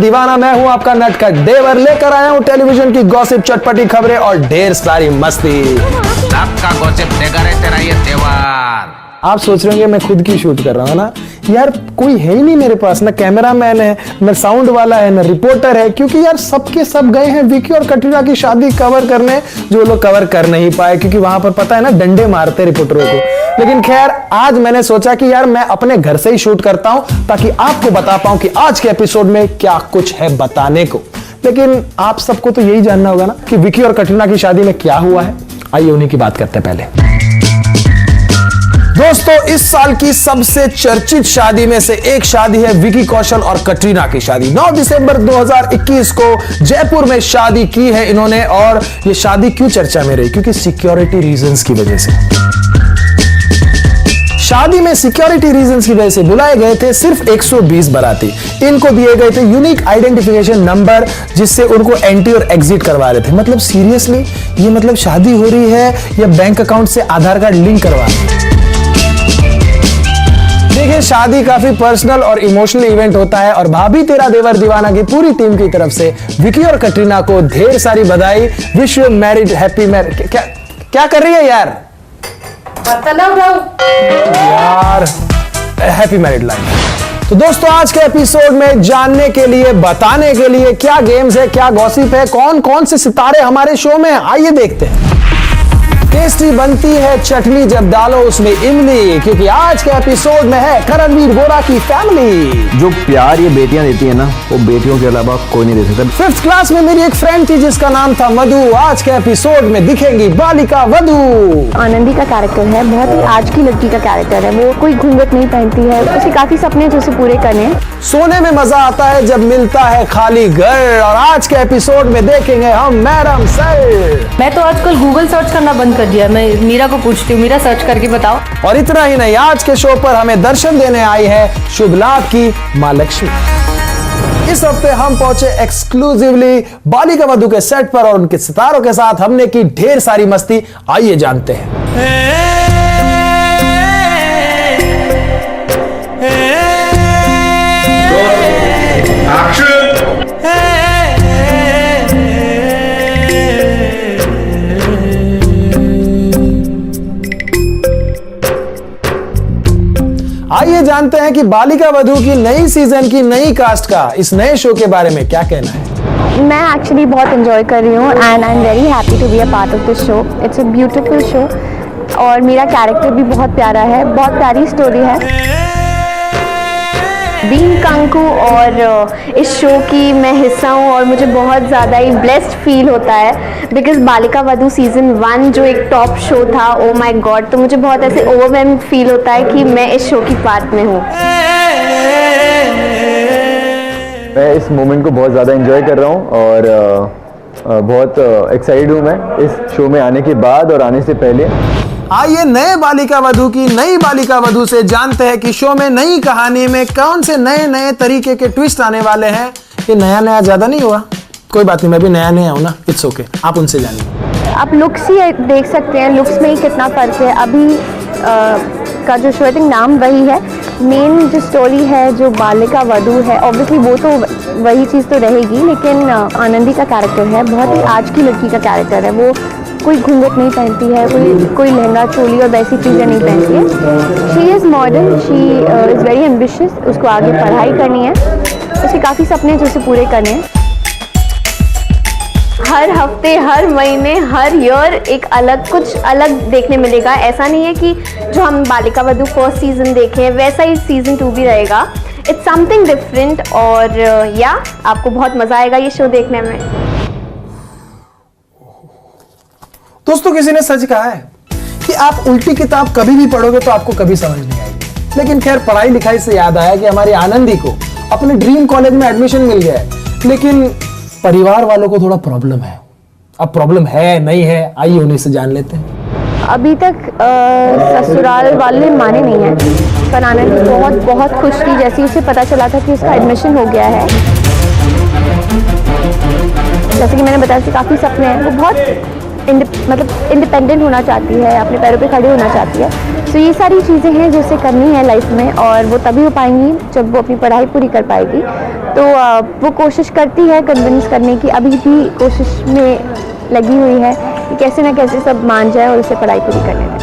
दीवाना। मैं हूं आपका नटखट देवर, लेकर आया हूं टेलीविजन की गॉसिप, चटपटी खबरें और ढेर सारी मस्ती। सबका गॉसिप देगा रे तेरा ये देवर। आप सोच रहे होंगे मैं खुद की शूट कर रहा हूं ना यार, कोई है ही नहीं मेरे पास, ना कैमरामैन है, ना साउंड वाला है, ना रिपोर्टर है, क्योंकि यार सबके सब गए हैं विकी और कटरीना की शादी कवर करने, जो लोग कवर कर नहीं पाए क्योंकि वहां पर पता है ना डंडे मारते रिपोर्टरों को। लेकिन खैर आज मैंने सोचा कि यार मैं अपने घर से ही शूट करता हूं ताकि आपको बता पाऊं कि आज के एपिसोड में क्या कुछ है बताने को। लेकिन आप सबको तो यही जानना होगा ना कि विकी और कटरीना की शादी में क्या हुआ है। आइए उन्हीं की बात करते हैं। पहले दोस्तों, इस साल की सबसे चर्चित शादी में से एक शादी है विकी कौशल और कटरीना की शादी। 9 दिसंबर 2021 को जयपुर में शादी की है इन्होंने। और ये शादी क्यों चर्चा में रही? क्योंकि सिक्योरिटी रीजंस की वजह से। शादी में सिक्योरिटी रीजंस की वजह से बुलाए गए थे सिर्फ 120 बाराती। इनको दिए गए थे यूनिक आइडेंटिफिकेशन नंबर, जिससे उनको एंट्री और एग्जिट करवा रहे थे। मतलब सीरियसली, ये मतलब शादी हो रही है या बैंक अकाउंट से आधार कार्ड लिंक करवा रहे हैं? देखिए, शादी काफी पर्सनल और इमोशनल इवेंट होता है और भाभी तेरा देवर दीवाना की पूरी टीम की तरफ से विकी और कटरीना को ढेर सारी बधाई। विश्व मैरिड हैप्पी मैरिड। क्या कर रही है यार? यार हैप्पी मैरिड लाइफ। तो दोस्तों, आज के एपिसोड में जानने के लिए, बताने के लिए क्या गेम्स है, क्या गॉसिप है, कौन कौन से सितारे हमारे शो में, आइए देखते हैं। टेस्टी बनती है चटनी जब डालो उसमें इमली, क्योंकि आज के एपिसोड में है करणवीर बोरा की फैमिली। जो प्यार ये बेटियां देती है ना, वो बेटियों के अलावा कोई नहीं दे सकता। 5th क्लास में मेरी एक फ्रेंड थी जिसका नाम था मधु। आज के एपिसोड में दिखेंगी बालिका वधू। आनंदी का कैरेक्टर है, बहुत ही आज की लड़की का कैरेक्टर है। वो कोई घूंघट नहीं पहनती है, उसके काफी सपने जो उसे पूरे करने हैं। सोने में मजा आता है जब मिलता है खाली घर। और आज के एपिसोड में देखेंगे हम मैडम सर। मैं तो आजकल गूगल सर्च करना बंद कर दिया। मैं मीरा को पूछती हूँ, मीरा सर्च करके बताओ। और इतना ही नहीं, आज के शो पर हमें दर्शन देने आई है शुभ लाभ की मां लक्ष्मी। इस हफ्ते हम पहुंचे एक्सक्लूसिवली बालिका वधू के सेट पर और उनके सितारों के साथ हमने की ढेर सारी मस्ती। आइए जानते हैं। आइए जानते हैं कि बालिका वधू की नई सीजन की नई कास्ट का इस नए शो के बारे में क्या कहना है। मैं एक्चुअली बहुत एंजॉय कर रही हूँ and I am very happy to be a part of this show. It's a beautiful show और मेरा कैरेक्टर भी बहुत प्यारा है, बहुत प्यारी स्टोरी है। बीइंग कंकु और इस शो की मैं हिस्सा हूँ और मुझे बहुत ज़्यादा ही ब्लेस्ड फील होता है बिकॉज बालिका वधू सीजन 1 जो एक टॉप शो था, ओ माय गॉड, तो मुझे बहुत ऐसे ओवरवेल्म्ड फील होता है कि मैं इस शो की पार्ट में हूँ। मैं इस मोमेंट को बहुत ज़्यादा एंजॉय कर रहा हूँ और बहुत एक्साइटेड हूँ मैं इस शो में आने के बाद और आने से पहले। आइए नए बालिका वधू की नई बालिका वधू से जानते हैं कि शो में नई कहानी में कौन से नए नए तरीके के ट्विस्ट आने वाले हैं। ये नया नया ज्यादा नहीं हुआ? कोई बात नहीं, मैं भी नया नया हूं ना, इट्स ओके। आप उनसे जानिए। आप लुक्स ही देख सकते हैं, लुक्स में ही कितना फर्क है। अभी का जो शो, आई थिंक नाम वही है, मेन जो स्टोरी है जो बालिका वधू है, ऑब्वियसली वो तो वही चीज़ तो रहेगी, लेकिन आनंदी का कैरेक्टर है, बहुत ही आज की लड़की का कैरेक्टर है। वो कोई घूंघट नहीं पहनती है, कोई लहंगा चोली और वैसी चीज़ें नहीं पहनती है। She is modern, she is very ambitious. उसको आगे पढ़ाई करनी है, उसके काफ़ी सपने जो उसे पूरे करने हैं। हर हफ्ते, हर महीने, हर ईयर एक अलग, कुछ अलग देखने मिलेगा। ऐसा नहीं है कि जो हम बालिका वधू फर्स्ट सीजन देखें वैसा ही सीजन 2 भी रहेगा। इट्स समथिंग डिफरेंट और या आपको बहुत मज़ा आएगा ये शो देखने में। दोस्तों, किसी ने सच कहा है कि आप उल्टी किताब कभी भी पढ़ोगे तो आपको कभी समझ नहीं आएगी। लेकिन खैर, पढ़ाई लिखाई से याद आया कि हमारी आनंदी को अपने ड्रीम कॉलेज में एडमिशन मिल गया है, लेकिन परिवार वालों को थोड़ा प्रॉब्लम है। अब प्रॉब्लम है नहीं है, आइए उन्हीं से जान लेते हैं। अभी तक ससुराल वाले माने नहीं हैं, पर आनंदी बहुत बहुत खुश थी जैसे उसे पता चला था कि उसका एडमिशन हो गया है। जैसे कि मैंने बताया कि काफ़ी सपने हैं, वो बहुत मतलब इंडिपेंडेंट होना चाहती है, अपने पैरों पे खड़ी होना चाहती है। तो ये सारी चीज़ें हैं जो उसे करनी है लाइफ में, और वो तभी हो पाएंगी जब वो अपनी पढ़ाई पूरी कर पाएगी। तो वो कोशिश करती है कन्विंस करने की, अभी भी कोशिश में लगी हुई है कि कैसे ना कैसे सब मान जाए और उसे पढ़ाई पूरी करने दें।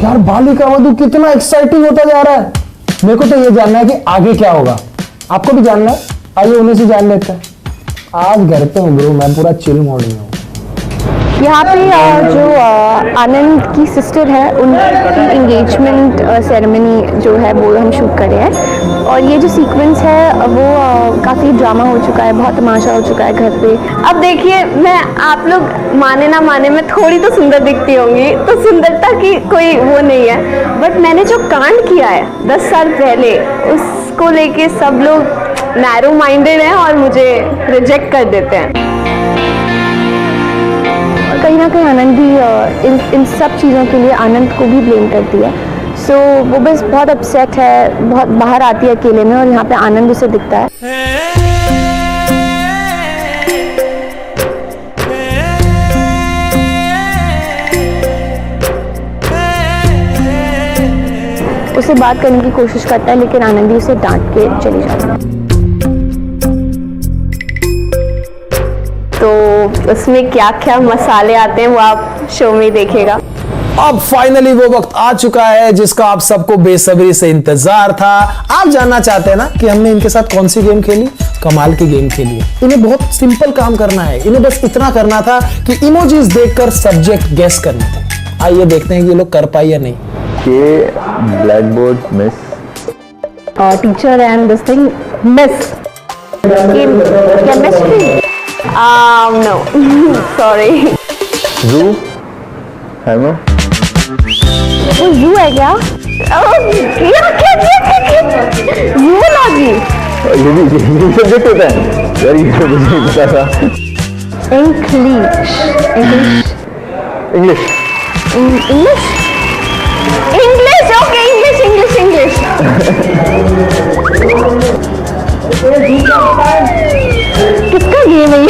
यार बालिका वधू कितना एक्साइटिंग होता जा रहा है। मेरे को तो ये जानना है कि आगे क्या होगा। आपको भी जानना है? आइए उन्हीं से जान लेते हैं। आज घर पे हूँ ब्रो, मैं पूरा चिल मोड में हूँ। यहाँ पे जो आनंद की सिस्टर है उनकी एंगेजमेंट सेरेमनी जो है वो हम शूट कर रहे हैं, और ये जो सीक्वेंस है वो काफ़ी ड्रामा हो चुका है, बहुत तमाशा हो चुका है घर पे। अब देखिए, मैं आप लोग माने ना माने मैं थोड़ी तो सुंदर दिखती होंगी, तो सुंदरता की कोई वो नहीं है, बट मैंने जो कांड किया है 10 साल पहले उसको लेके सब लोग नैरो माइंडेड हैं और मुझे रिजेक्ट कर देते हैं। कहीं ना कहीं आनंद भी इन सब चीज़ों के लिए आनंद को भी ब्लेम करती है। सो वो बस बहुत अपसेट है, बहुत बाहर आती है अकेले में, और यहाँ पे आनंद उसे दिखता है। उसे बात करने की कोशिश करता है, लेकिन आनंद ही उसे डांट के चली जाती है। तो उसमें क्या क्या मसाले आते हैं वो आप शो में देखेगा। अब फाइनली वो वक्त आ चुका है जिसका आप सबको बेसब्री से इंतजार था। आप जानना चाहते हैं ना कि हमने इनके साथ कौन सी गेम खेली? कमाल की गेम खेली है। इन्हें बहुत सिंपल काम करना है, इन्हें बस इतना करना था कि इमोजीज देखकर सब्जेक्ट गेस करने थे। आइए देखते हैं कि ये लोग कर पाए या नहीं। के black board miss, teacher and this thing miss chemistry. No sorry. जू हैमर, वो यू है क्या? यूलॉजी। ये भी सब्जेक्ट होता है यार, ये तो मुझे नहीं पता था। English English English English okay, English किसका गेम है ये?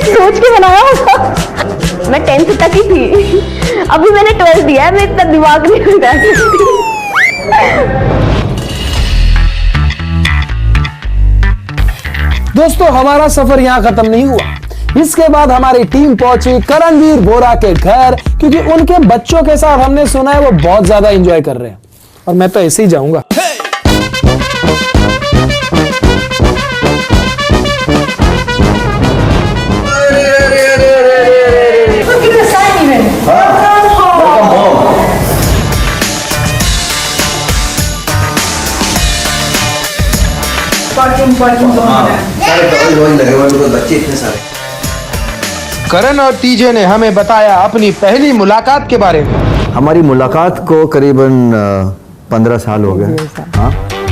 सोच के बनाया होगा। मैं 10th तक ही थी, अभी मैंने 12th दिया है, मैं इतना दिमाग नहीं लगा सकती। दोस्तों हमारा सफर यहाँ खत्म नहीं हुआ। इसके बाद हमारी टीम पहुंची करणवीर बोरा के घर, क्योंकि उनके बच्चों के साथ हमने सुना है वो बहुत ज्यादा एंजॉय कर रहे हैं, और मैं तो ऐसे ही जाऊंगा। बच्चे इतने सारे। करण और टीजे ने हमें बताया अपनी पहली मुलाकात के बारे में। हमारी मुलाकात को करीबन 15 साल हो गए। हाँ,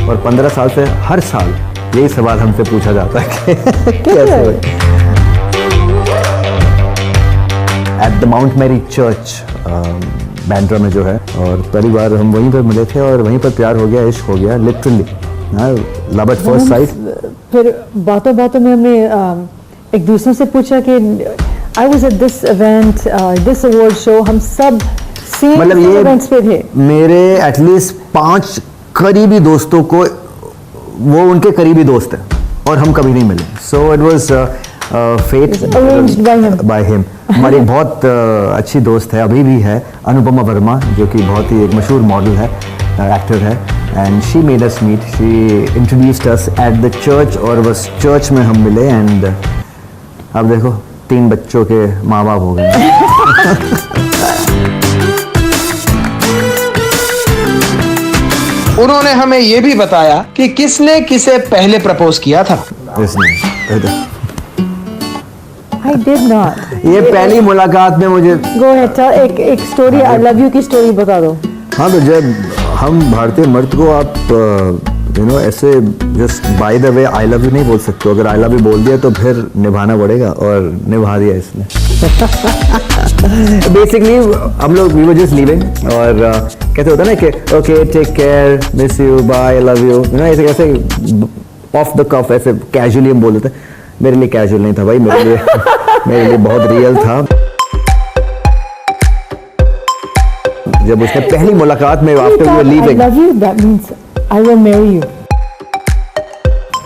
और 15 साल से हर साल यही सवाल हमसे पूछा जाता है कि कैसे हुए। At the mount Mary church Bandra में जो है, और पहली बार हम वहीं पर मिले थे और वहीं पर प्यार हो गया, इश्क हो गया, literally love at first sight. फिर बातों बातों में हमने एक दूसरे से पूछा कि I was at this event, this award show, हम सब सेम मतलब ये इवेंट्स पे थे। मेरे एटलीस्ट 5 करीबी दोस्तों को वो उनके करीबी दोस्त हैं और हम कभी नहीं मिले। So it was fate arranged by him. By him. हमारी एक बहुत अच्छी दोस्त है, अभी भी है, अनुपमा वर्मा, जो कि बहुत ही एक मशहूर मॉडल है, एक्टर है, and she made us meet, she introduced us at the church, और बस चर्च में हम मिले, एंड अब देखो 3 बच्चों के माँ बाप हो गए। उन्होंने हमें ये भी बताया कि किसने किसे पहले प्रपोज किया था। I did not. ये पहली मुलाकात में मुझे Go ahead, tell एक स्टोरी, आई लव यू की स्टोरी बता दो। हाँ, तो जब हम भारतीय मर्द को आप यू नो ऐसे just by the way I love you नहीं बोल सकते। अगर आई लव यू बोल दिया तो फिर निभाना पड़ेगा, और निभा दिया इसने। बेसिकली हम लोग वी वर जस्ट लीविंग, और कैसे होता है ना कि okay take care, miss you, bye, love you, you know ऐसे कैसे ऑफ द कफ ऐसे कैजुअली हम बोल देते हैं, मेरे लिए कैजुअल नहीं था भाई, मेरे लिए बहुत रियल था। जब उसने पहली मुलाकात में after we were I leaving, love you, that means I will marry you.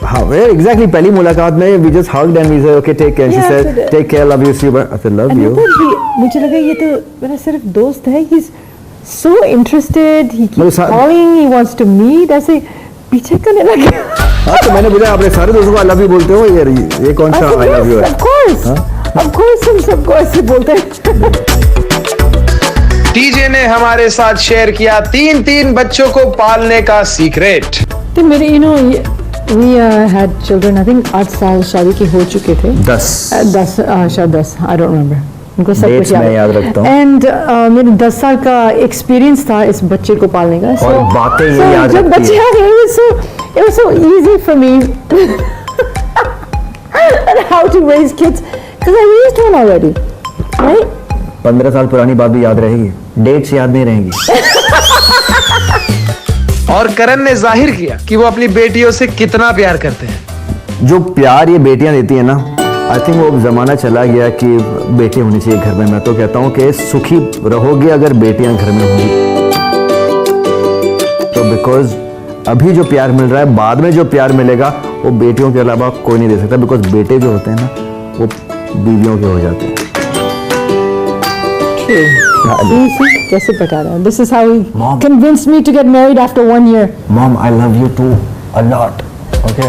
हाँ एग्जैक्टली, पहली मुलाकात में we just hugged and we said okay take care, she Yeah, said so take care, love you, see you, I said love And you. I thought मुझे लगा ये तो मेरा सिर्फ दोस्त है, he's so interested, he मतलब keeps calling, he wants to meet, ऐसे पीछे करने लगे। हाँ तो मैंने पूछा आपने सारे दोस्तों को आई लव यू बोलते हो, ये कौन सा आई लव यू है? Of course हम सबको ऐसे बोलते हैं। टीजे ने हमारे साथ शेयर किया 3 बच्चों को पालने का सीक्रेट। तो मेरे we had children, I think 8 साल शादी के हो चुके थे। 10 शायद 10, I don't remember। उनको सब Dates कुछ मैं याद रखता हूँ। एंड मेरे 10 साल का एक्सपीरियंस था इस बच्चे को पालने का। और बातें ये याद जब रखती बच्चे है। आ गए, it was so easy for me and how to raise kids because I raised one already, right? 15 साल पुरानी बात भी याद रहेगी, डेट्स याद नहीं रहेंगी। और करण ने जाहिर किया कि वो अपनी बेटियों से कितना प्यार करते हैं। जो प्यार ये बेटियां देती है ना, आई थिंक वो जमाना चला गया कि बेटे होनी चाहिए घर में। मैं तो कहता हूँ कि सुखी रहोगे अगर बेटियां घर में होंगी तो, बिकॉज अभी जो प्यार मिल रहा है, बाद में जो प्यार मिलेगा वो बेटियों के अलावा कोई नहीं दे सकता, बिकॉज बेटे जो होते हैं ना वो बीवियों के हो जाते हैं। See, कैसे बता रहा है? This is how he Mom. convinced me to get married after 1 year. Mom I love you too a lot, okay.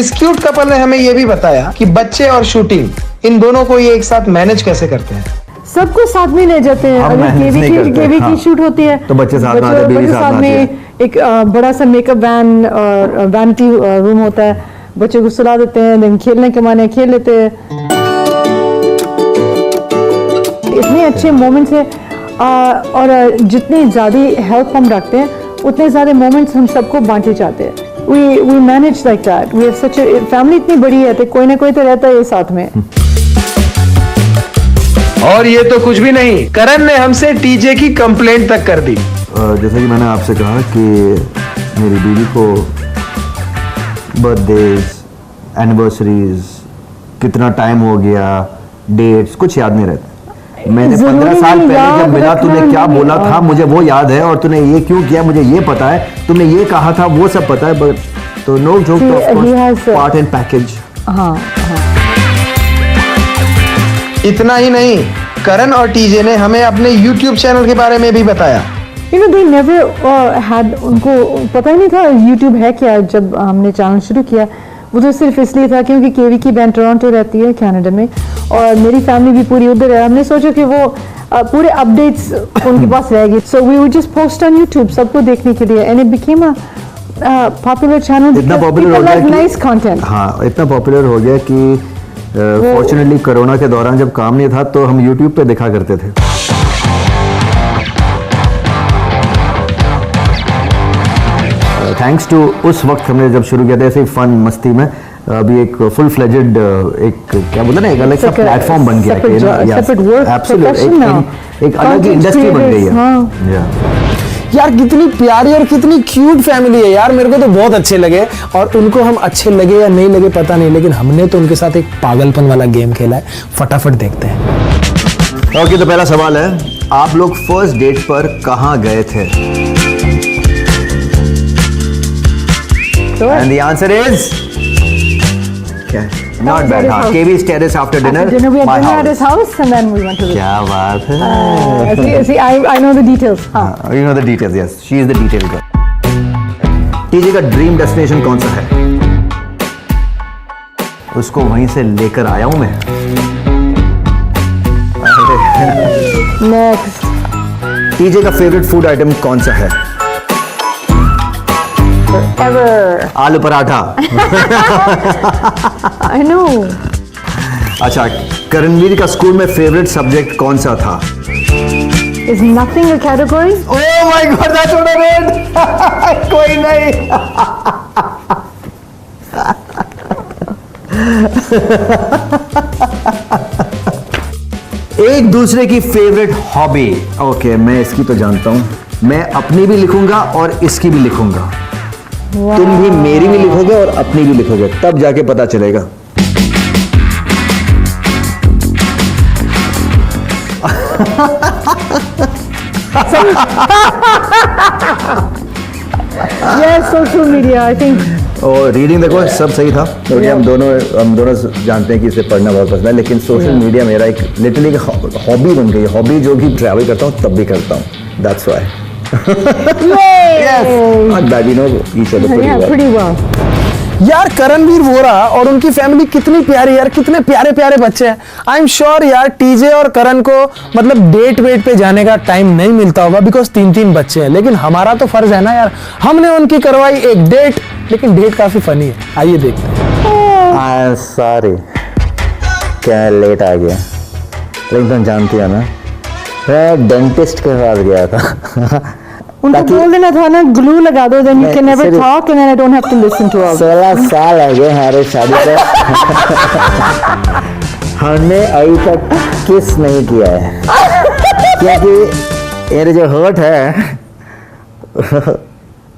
इस क्यूट कपल ने हमें यह भी बताया कि बच्चे और शूटिंग इन दोनों को ये एक साथ मैनेज कैसे करते हैं। सबको साथ में ले जाते हैं। हम अगर manage नहीं करते, केवी हाँ। की शूट होती है तो बच्चे साथ में आते हैं, बीवी बच्चे साथ में आती में एक बड़ा सा मेकअप वैन और वैनिटी रूम होता है, बच्चे को सुला देते हैं, देन खेलने के माने खेल लेते हैं। इतने अच्छे मोमेंट्स हैं और जितनी ज़्यादा हेल्प हम रखते हैं उतने ज़्यादा मोमेंट्स हम सबको बांटे जाते हैं। we manage like that. We have such a family इतनी बड़ी है तो कोई ना कोई तो रहता है साथ में। और ये तो कुछ भी नहीं, करण ने हमसे टीजे की कंप्लेंट तक कर दी। जैसा कि मैंने आपसे कहा कि मेरी बीवी को बर्थडेज, एनिवर्सरीज, कितना टाइम हो गया, डेट्स कुछ याद नहीं रहता। मैंने 15 साल पहले जब मिला तूने क्या बोला था मुझे वो याद है, और तूने ये क्यों किया मुझे ये पता है, तुमने ये कहा था वो सब पता है, बट तो no joke, part and package. हाँ। इतना ही नहीं, करण और टीजे ने हमें अपने YouTube चैनल के बारे में भी बताया। they never had, उनको पता ही नहीं था YouTube है क्या। जब हमने चैनल शुरू किया वो तो सिर्फ इसलिए था क्योंकि केवी की बहन टोरंटो रहती है कनाडा में और मेरी फैमिली भी पूरी उधर है। हमने सोचा कि वो पूरे अपडेट्स उनके पास रहेगी, so we would just post on YouTube सबको देखने के लिए, and it became a popular channel. इतना पॉपुलर हो गया कि नाइस कंटेंट। हाँ, इतना पॉपुलर हो गया कि फॉर्चुनेटली कोरोना के दौरान जब काम नहीं था तो हम YouTube पे देखा करते थे। थैंक्स टू उस वक्त हमने जब शुरू किया था ऐसे फन मस्ती में, अभी एक फुल फ्लेजेड एक क्या बोलते हैं ना, एक अलग सा प्लेटफॉर्म बन गया एक अलग ही इंडस्ट्री बन गई है। यार कितनी प्यारी और कितनी क्यूट फैमिली है यार, मेरे को तो बहुत अच्छे लगे। और उनको हम अच्छे लगे या नहीं लगे पता नहीं, लेकिन हमने तो उनके साथ एक पागलपन वाला गेम खेला है। फटाफट देखते हैं। ओके, तो पहला सवाल है, आप लोग फर्स्ट डेट पर कहाँ गए थे? And the answer is not bad. हाँ, KV's terrace after dinner. After dinner we had my dinner at house. his house and then we went to the. क्या बात है? See, I know the details. हाँ. You know the details, yes. She is the detail girl. TJ का dream destination कौन सा है? उसको वहीं से लेकर आया हूं मैं। Next. टीजे का फेवरेट फूड आइटम कौन सा है? Ever. आलू पराठा। I know. अच्छा, करणवीर का स्कूल में फेवरेट सब्जेक्ट कौन सा था? Is nothing a category? Oh my God, that's what I read. कोई नहीं। एक दूसरे की फेवरेट हॉबी। ओके, मैं इसकी तो जानता हूं, मैं अपनी भी लिखूंगा और इसकी भी लिखूंगा। तुम भी मेरी भी लिखोगे और अपनी भी लिखोगे, तब जाके पता चलेगा। Yes, social media, I think. और रीडिंग देखो सब सही था, क्योंकि हम दोनों जानते हैं कि इसे पढ़ना बहुत पसंद है, लेकिन सोशल मीडिया मेरा एक लिटरली हॉबी बन गई है। हॉबी जो कि ट्रैवल करता हूँ तब भी करता हूँ, दैट्स व्हाई। Pretty well. यार करणवीर वोरा और उनकी फैमिली कितनी प्यारी यार, कितने प्यारे प्यारे बच्चे हैं। आई एम श्योर यार टीजे और करण को मतलब डेट वेट पे जाने का टाइम नहीं मिलता होगा, बिकॉज 3 बच्चे हैं। लेकिन हमारा तो फर्ज है ना यार, हमने उनकी करवाई एक डेट, लेकिन डेट काफी फनी है। आइए देखते हैं। सॉरी क्या लेट आ गया, लेकिन तुम जानती हो ना मैं डेंटिस्ट के पास गया था। उनको बोल देना था ना ग्लू लगा दो, then you can never talk and then I don't have to listen to all. 16 साल हो गए हमारे शादी पे, हमने अभी तक किस नहीं किया है, क्योंकि मेरे जो होठ है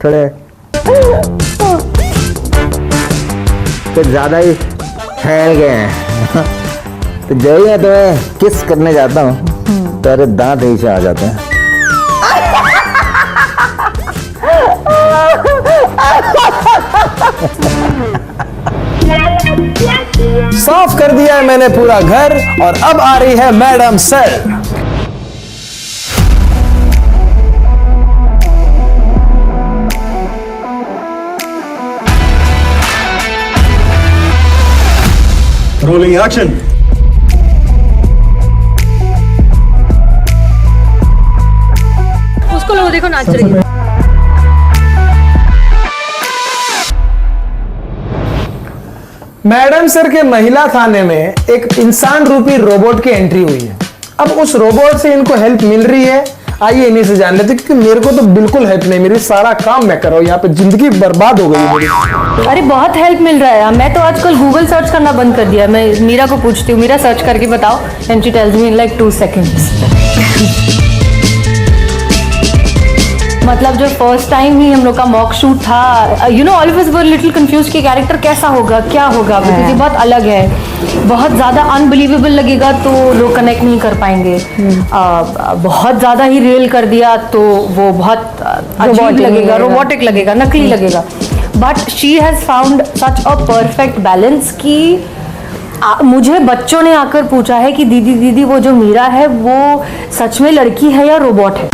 थोड़े कुछ ज्यादा ही फैल गए हैं। तो जब ही मैं तुम्हें किस करने जाता हूँ तेरे दांत नीचे आ जाते हैं। साफ कर दिया है मैंने पूरा घर और अब आ रही है मैडम सर। Rolling action. उसको लोग देखो नाच रही है। मैडम सर के महिला थाने में एक इंसान रूपी रोबोट की एंट्री हुई है। अब उस रोबोट से इनको हेल्प मिल रही है, आइए इन्हीं से जान लेते हैं, क्योंकि मेरे को तो बिल्कुल हेल्प नहीं, मेरी सारा काम मैं कर रहा हूँ, यहाँ पे जिंदगी बर्बाद हो गई है मेरी। अरे बहुत हेल्प मिल रहा है। मैं तो आजकल गूगल सर्च करना बंद कर दिया। मैं मीरा को पूछती हूँ, मीरा सर्च करके बताओ, and she tells me in like 2 seconds। मतलब जो फर्स्ट टाइम ही हम लोग का मॉक शूट था, you know all of us were little confuse कि कैरेक्टर कैसा होगा, क्या होगा, बिकॉज ये बहुत अलग है। बहुत ज़्यादा अनबिलीवेबल लगेगा तो लोग कनेक्ट नहीं कर पाएंगे। बहुत ज़्यादा ही रियल कर दिया तो वो बहुत अजीब लगेगा, रोबोटिक लगेगा, नकली लगेगा। But she has found such a perfect balance कि मुझे बच्चों ने आकर पूछा है कि दीदी दीदी वो जो मीरा है वो सच में लड़की है या रोबोट है।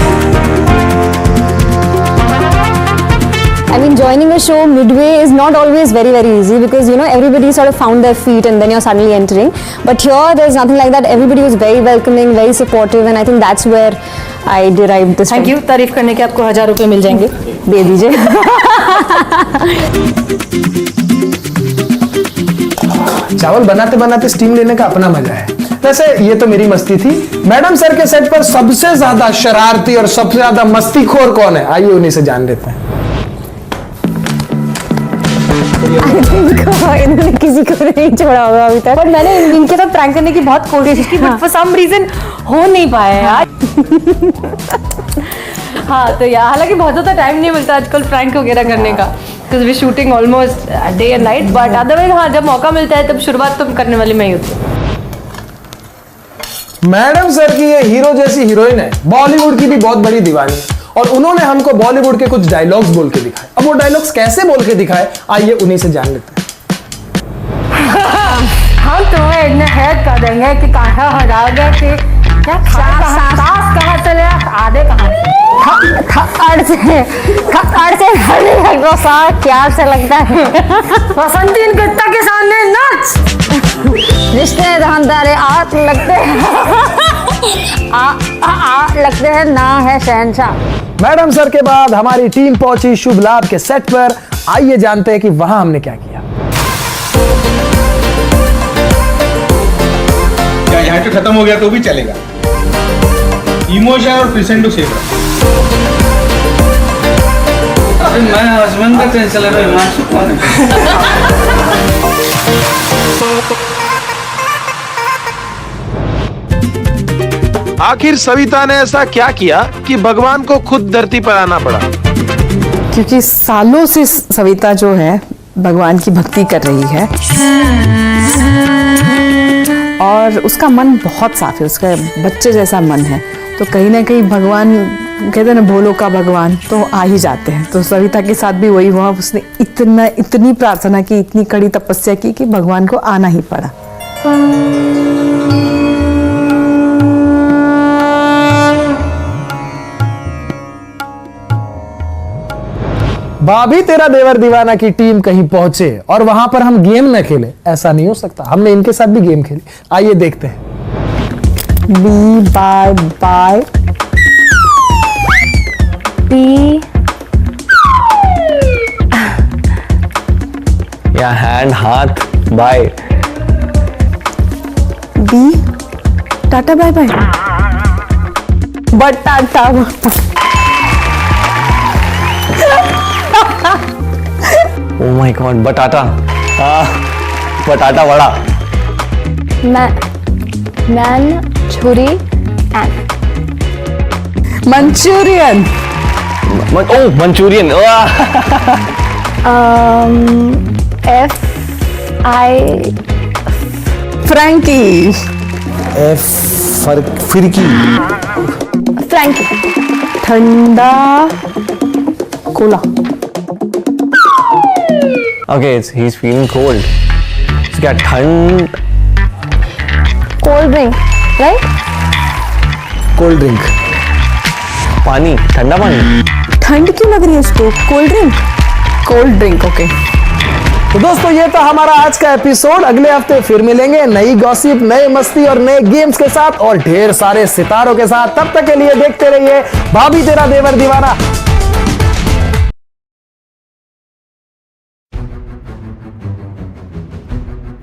I mean, joining a show midway is not always very, very easy because, you know, everybody sort of found their feet and then you're suddenly entering. But here, there's nothing like that. Everybody was very welcoming, very supportive, and I think that's where I derived this. Thank you. तारीफ करने के आपको 1000 रुपये मिल जाएंगे, दे दीजिए। चावल बनाते बनाते स्टीम लेने का अपना मजा है। वैसे ये तो मेरी मस्ती थी। मैडम सर के सेट पर सबसे ज्यादा शरारती और सबसे ज्यादा मस्तीखोर कौन है, आइए उन्हीं से जान लेते हैं। इन्होंने किसी को नहीं छोड़ा होगा अभी तक, पर मैंने इनके साथ प्रैंक करने की बहुत कोशिश की, बट फॉर सम रीजन हो नहीं पाया यार। हाँ तो यार, हालांकि बहुत ज़्यादा टाइम नहीं मिलता आजकल प्रैंक वगैरह करने का, because we shooting almost day and night. But otherwise हाँ, जब मौका मिलता है तब शुरुआत तो करने वाली मैं ही होती हूँ। मैडम सर की ये हीरो जैसी हीरोइन है, बॉलीवुड की भी बहुत बड़ी दीवानी है, और उन्होंने हमको बॉलीवुड के कुछ डायलॉग्स बोल के दिखाए। अब वो डायलॉग्स कैसे बोल के दिखाए, आइए उन्हीं से जान लेते हैं। हम तुम्हें इतने हेल्प कर देंगे कि कहाँ हटाओगे कि क्या सांस कहाँ चले, आधे खक्कड़ से क्या से लगता है बसंती इन कुत्ता के सामने नाच। रिश्ते धंधारे आग लगते हैं, लगते हैं ना है शहंशाह। मैडम सर के बाद हमारी टीम पहुंची शुभ लाभ के सेट पर। आइए जानते हैं कि वहां हमने क्या किया। क्या यहाँ पे खत्म हो गया तो भी चलेगा? इमोशन और क्रिसेंडो सेव रहा। मैं हस्बैंड का टेंशन ले रहा हूँ। आखिर सविता ने ऐसा क्या किया कि भगवान को खुद धरती पर आना पड़ा? क्योंकि सालों से सविता जो है भगवान की भक्ति कर रही है और उसका मन बहुत साफ है, उसका बच्चे जैसा मन है, तो कहीं ना कहीं भगवान कहते हैं ना भोलों का भगवान, तो आ ही जाते हैं। तो सविता के साथ भी वही हुआ, उसने इतनी प्रार्थना की, इतनी कड़ी तपस्या की कि भगवान को आना ही पड़ा। भाभी तेरा देवर दीवाना की टीम कहीं पहुंचे और वहां पर हम गेम न खेले, ऐसा नहीं हो सकता। हमने इनके साथ भी गेम खेली, आइए देखते हैं। बी बाय बाय बी या हैंड हाथ बाय। बी टाटा बाय बाय बटाटा ओह माय गॉड, बटाटा। बटाटा वड़ा। मैन छुरी and Manchurian. Oh Manchurian. FI Frankie. फिरकी। फ्रैंकी। ठंडा cola. Okay, he's feeling cold. क्या ठंड? Cold drink right. Cold drink. पानी, ठंडा पानी। ठंड क्यों लग रही है उसको? Cold drink. Cold drink okay. तो दोस्तों ये था हमारा आज का एपिसोड। अगले हफ्ते फिर मिलेंगे नई गॉसिप, नए मस्ती और नए गेम्स के साथ और ढेर सारे सितारों के साथ। तब तक के लिए देखते रहिए भाभी तेरा देवर दीवाना।